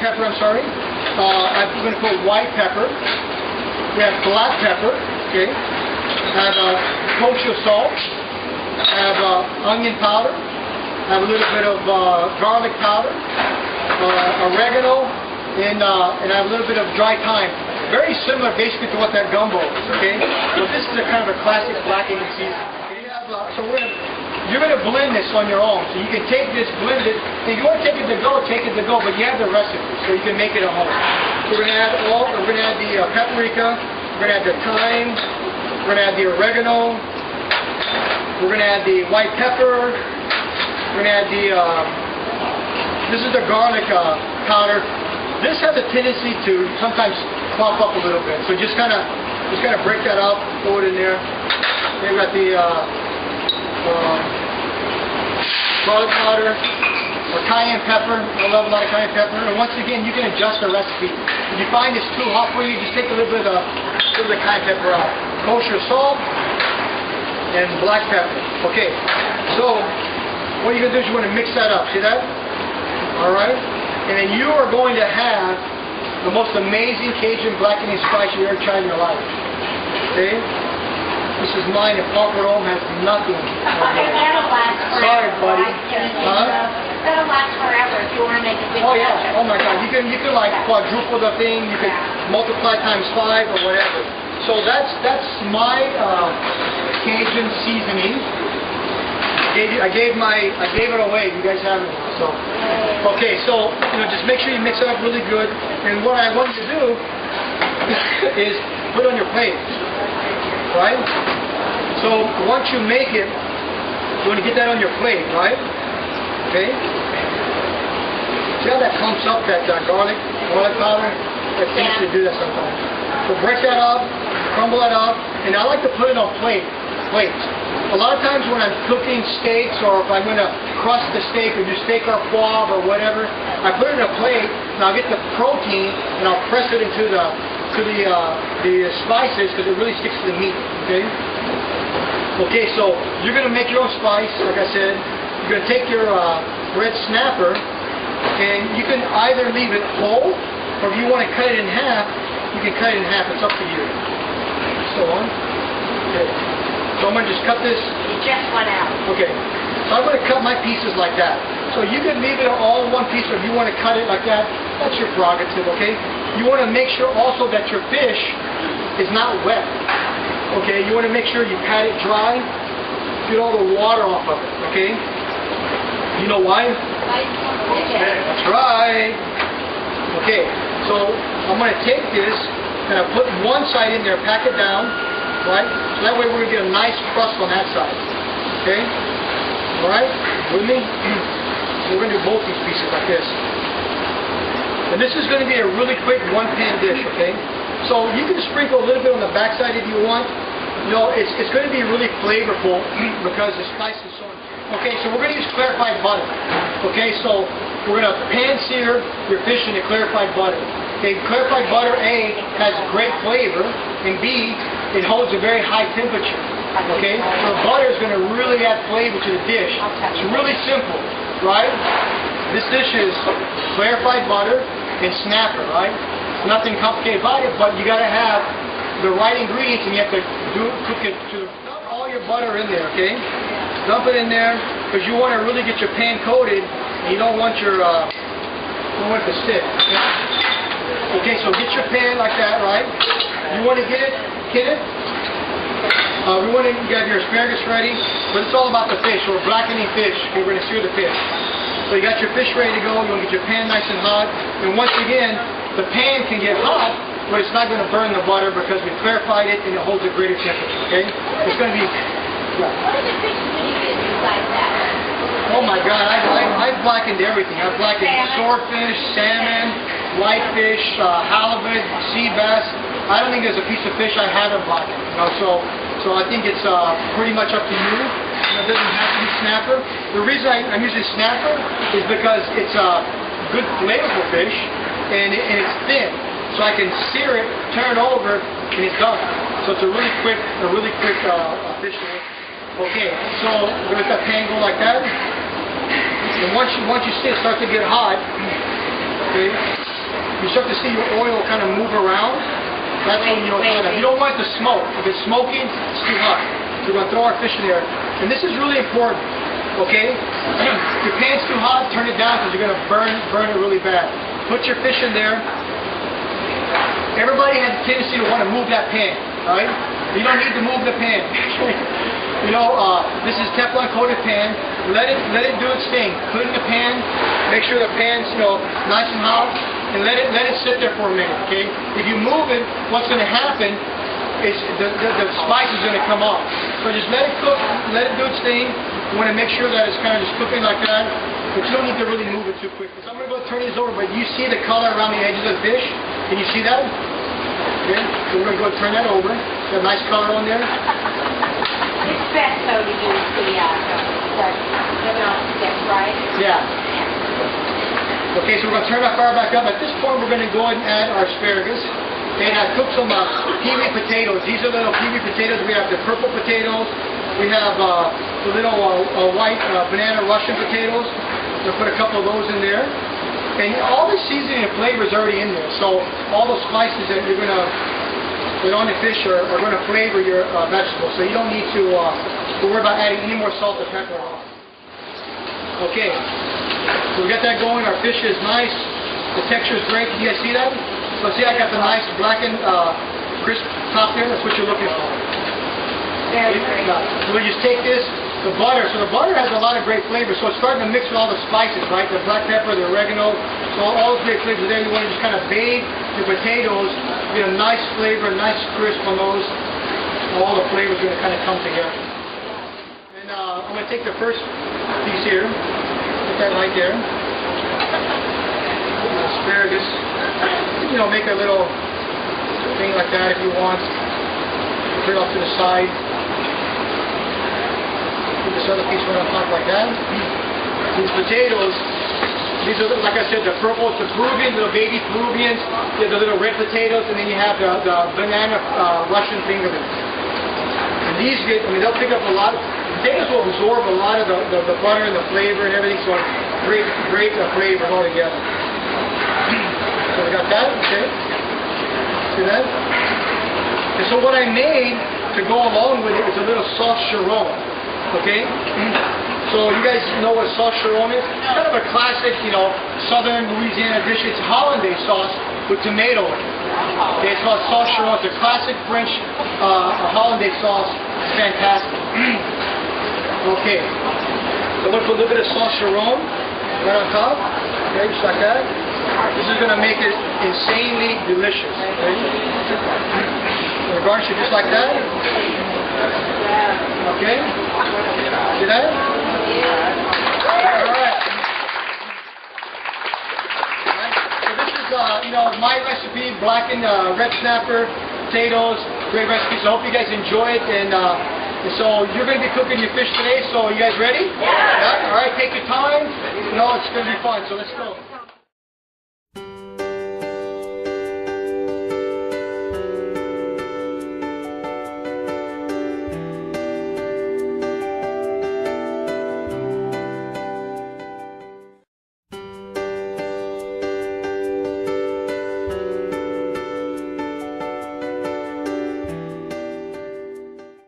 pepper, I'm sorry. I'm going to put white pepper. We have black pepper, okay. I have kosher salt. I have onion powder. I have a little bit of garlic powder, oregano, and I have a little bit of dry thyme. Very similar basically to what that gumbo is, okay? But this is a kind of a classic blackening season. Okay, so you're going to blend this on your own. So you can take this, blend it. If you want to take it to go, take it to go, but you have the recipe, so you can make it at home. We're going to add the paprika, we're going to add the thyme, we're going to add the oregano, we're going to add the white pepper, we're going to add the, this is the garlic powder. This has a tendency to sometimes pop up a little bit, so just kind of break that up, throw it in there. Then we've got the garlic powder or cayenne pepper. I love a lot of cayenne pepper. And once again, you can adjust the recipe. If you find it's too hot for you, just take a little bit of the cayenne pepper out. Kosher salt and black pepper. Okay, so what you're going to do is you want to mix that up. See that? All right? And then you are going to have the most amazing Cajun blackening spice you ever tried in your life. Okay? This is mine. If Papa Rome has nothing. That'll last forever. Sorry, buddy. That'll last forever if you want to make a good yeah. Oh my God. You can like quadruple the thing. You can multiply times 5 or whatever. So that's my Cajun seasoning. I gave it away. You guys have it. So okay, so just make sure you mix it up really good. And what I want you to do is put it on your plate, right? So once you make it, you want to get that on your plate, right? Okay. See how that clumps up that garlic powder? It tends to do that sometimes. So break that up, crumble it up, and I like to put it on plates. A lot of times when I'm cooking steaks, or if I'm going to crust the steak or do steak au poivre or whatever, I put it in a plate and I'll get the protein and I'll press it into the spices because it really sticks to the meat. Okay. Okay, so you're going to make your own spice. Like I said, you're going to take your red snapper and you can either leave it whole, or if you want to cut it in half, you can cut it in half. It's up to you. So on. Okay. So I'm going to just cut this. You just went out. Okay. So I'm going to cut my pieces like that. So you can leave it all in one piece, or if you want to cut it like that, that's your prerogative, okay? You want to make sure also that your fish is not wet. Okay? You want to make sure you pat it dry, get all the water off of it, okay? You know why? That's right. Okay. So I'm going to take this and I put one side in there, pack it down. Right? So that way we're going to get a nice crust on that side. Okay? Alright? With me? We're going to do both these pieces like this. And this is going to be a really quick one-pan dish, okay? So you can sprinkle a little bit on the backside if you want. It's going to be really flavorful because the spice is so... Okay, so we're going to use clarified butter. Okay, so we're going to pan sear your fish in the clarified butter. Okay, clarified butter, A, has great flavor, and B, it holds a very high temperature. Okay, so butter is going to really add flavor to the dish. It's really simple, right? This dish is clarified butter and snapper, right? Nothing complicated about it, but you got to have the right ingredients, and you have to cook it to dump all your butter in there. Okay, dump it in there because you want to really get your pan coated, and you don't want your to stick. Okay, so get your pan like that, right? You want to get it. We want to have your asparagus ready, but it's all about the fish. We're blackening fish. Okay, we're going to sear the fish. So you got your fish ready to go. You want to get your pan nice and hot. And once again, the pan can get hot, but it's not going to burn the butter because we clarified it and it holds a greater temperature. Okay, it's going to be. What are the fish do you use besides that? Oh my God, I've blackened everything. I've blackened swordfish, salmon, whitefish, halibut, sea bass. I don't think there's a piece of fish I haven't blackened. So I think it's pretty much up to you. It doesn't have to be snapper. The reason I'm using snapper is because it's a good flavorful fish and it's thin. So I can sear it, turn it over, and it's done. So it's a really quick fish to make. Okay, so we're going to let that pan go like that. And once you see it start to get hot, okay, you start to see your oil kind of move around, that's when you don't want it to smoke. If it's smoking, it's too hot. So we're going to throw our fish in there. And this is really important, okay? If your pan's too hot, turn it down because you're going to burn it really bad. Put your fish in there. Everybody has a tendency to want to move that pan, right? You don't need to move the pan. You know, this is Teflon coated pan. Let it do its thing. Put it in the pan. Make sure the pan's nice and hot, and let it sit there for a minute. Okay. If you move it, what's going to happen is the spice is going to come off. So just let it cook. Let it do its thing. You want to make sure that it's kind of just cooking like that, but you don't need to really move it too quickly. So I'm going to go turn these over, but you see the color around the edges of the fish? Can you see that? Okay. So we're going to go turn that over. Got a nice color on there. It's best though to use the non-stick, right? Yeah. Okay, so we're going to turn our fire back up. At this point, we're going to go ahead and add our asparagus. And I cooked some kiwi potatoes. These are little kiwi potatoes. We have the purple potatoes. We have the little white banana Russian potatoes. We'll put a couple of those in there. And all the seasoning and flavor is already in there. So all the spices that you're going to put on the fish are going to flavor your vegetables. So you don't need to worry about adding any more salt or pepper on. Okay, so we got that going. Our fish is nice. The texture is great. Can you guys see that? So see, I got the nice blackened crisp top there. That's what you're looking for. Very great. We'll just take this, the butter. So the butter has a lot of great flavor. So it's starting to mix with all the spices, right? The black pepper, the oregano. So all those great flavors there. You want to just kind of bathe your potatoes, get a nice flavor, a nice crisp on those. All the flavors are going to kind of come together. And I'm going to take the first piece here. Put that right there. Asparagus. You know, make a little thing like that if you want. Put it off to the side. Put this other piece right on top like that. These potatoes, these are, like I said, the purple, the Peruvian, little baby Peruvians. You have the little red potatoes, and then you have the banana Russian finger. And these get, I mean, they'll pick up a lot. Potatoes will absorb a lot of the butter and the flavor and everything, so great flavor all together. So we got that, okay? See that? And so what I made to go along with it is a little sauce Chiron, okay? So you guys know what sauce Chiron is? It's kind of a classic, southern Louisiana dish. It's hollandaise sauce with tomato in it. Okay, it's called sauce Chiron. It's a classic French hollandaise sauce. It's fantastic. Okay, so I'm going to put a little bit of sauce Chiron right on top. Okay, just like that. This is going to make it insanely delicious. Okay? We'll garnish it just like that. Okay? See that? Alright. So this is, my recipe, blackened red snapper, potatoes, great recipe. So I hope you guys enjoy it. And so you're going to be cooking your fish today. So you guys ready? Yeah. Alright, take your time. It's going to be fun. So let's go.